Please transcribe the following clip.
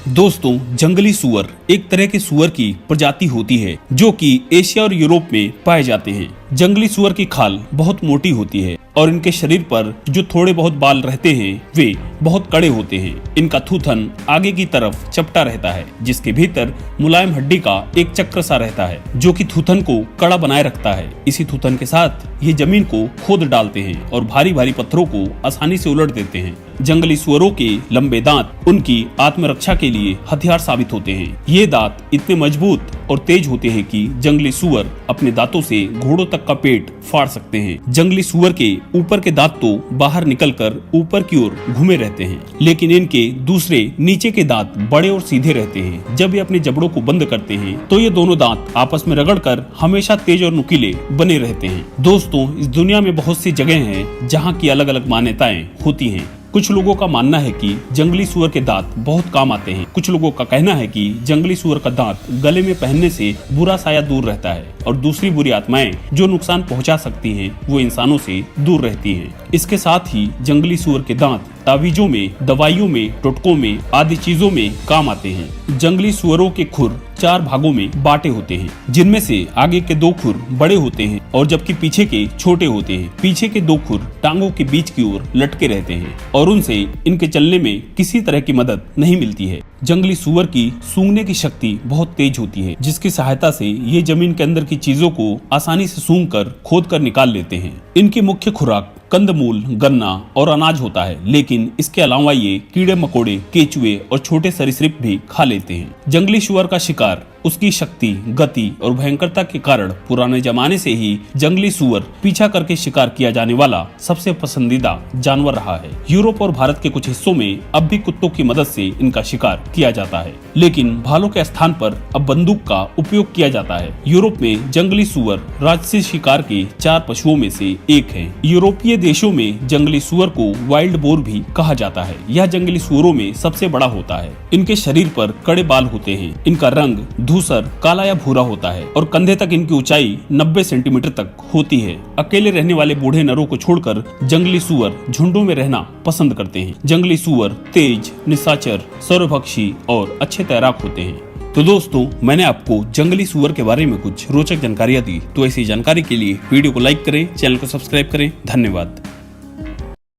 दोस्तों, जंगली सुअर एक तरह के सुअर की प्रजाति होती है जो कि एशिया और यूरोप में पाए जाते हैं। जंगली सुअर की खाल बहुत मोटी होती है और इनके शरीर पर जो थोड़े बहुत बाल रहते हैं वे बहुत कड़े होते हैं। इनका थूथन आगे की तरफ चपटा रहता है जिसके भीतर मुलायम हड्डी का एक चक्र सा रहता है जो कि थूथन को कड़ा बनाए रखता है। इसी थूथन के साथ ये जमीन को खोद डालते हैं और भारी भारी पत्थरों को आसानी से उलट देते हैं। जंगली सुअरों के लंबे दांत उनकी आत्मरक्षा के लिए हथियार साबित होते हैं। ये दांत इतने मजबूत और तेज होते हैं कि जंगली सुअर अपने दांतों से घोड़ों तक का पेट फाड़ सकते हैं। जंगली सुअर के ऊपर के दांत तो बाहर निकलकर ऊपर की ओर घूमे रहते हैं, लेकिन इनके दूसरे नीचे के दांत बड़े और सीधे रहते हैं। जब ये अपने जबड़ों को बंद करते हैं तो ये दोनों दांत आपस में रगड़कर हमेशा तेज और नुकीले बने रहते हैं। दोस्तों, इस दुनिया में बहुत सी जगह हैं जहाँ की अलग अलग मान्यताएं होती हैं। कुछ लोगों का मानना है कि जंगली सुअर के दांत बहुत काम आते हैं। कुछ लोगों का कहना है कि जंगली सुअर का दांत गले में पहनने से बुरा साया दूर रहता है और दूसरी बुरी आत्माएं जो नुकसान पहुंचा सकती हैं वो इंसानों से दूर रहती हैं। इसके साथ ही जंगली सुअर के दांत तावीजों में, दवाइयों में, टोटकों में आदि चीजों में काम आते हैं। जंगली सुअरों के खुर 4 भागों में बांटे होते हैं, जिनमें से आगे के 2 खुर बड़े होते हैं और जबकि पीछे के छोटे होते हैं। पीछे के 2 खुर टांगों के बीच की ओर लटके रहते हैं और उनसे इनके चलने में किसी तरह की मदद नहीं मिलती है। जंगली सुअर की सूंघने की शक्ति बहुत तेज होती है, जिसकी सहायता से ये जमीन के अंदर की चीजों को आसानी से सूंघकर खोदकर निकाल लेते हैं। इनकी मुख्य खुराक कंदमूल, गन्ना और अनाज होता है, लेकिन इसके अलावा ये कीड़े मकोड़े, केचुए और छोटे सरीसृप भी खा लेते हैं। जंगली सुअर का शिकार उसकी शक्ति, गति और भयंकरता के कारण पुराने जमाने से ही जंगली सुअर पीछा करके शिकार किया जाने वाला सबसे पसंदीदा जानवर रहा है। यूरोप और भारत के कुछ हिस्सों में अब भी कुत्तों की मदद से इनका शिकार किया जाता है, लेकिन भालों के स्थान पर अब बंदूक का उपयोग किया जाता है। यूरोप में जंगली सुअर राजसी शिकार के 4 पशुओं में से एक है। यूरोपीय देशों में जंगली सुअर को वाइल्ड बोर भी कहा जाता है। यह जंगली सुअरों में सबसे बड़ा होता है। इनके शरीर पर कड़े बाल होते हैं। इनका रंग धूसर, काला या भूरा होता है और कंधे तक इनकी ऊंचाई 90 सेंटीमीटर तक होती है। अकेले रहने वाले बूढ़े नरों को छोड़कर जंगली सुअर झुंडों में रहना पसंद करते हैं। जंगली सुअर तेज, निशाचर, सर्वभक्षी और अच्छे तैराक होते हैं। तो दोस्तों, मैंने आपको जंगली सुअर के बारे में कुछ रोचक जानकारियां दी। तो ऐसी जानकारी के लिए वीडियो को लाइक करें, चैनल को सब्सक्राइब करें। धन्यवाद।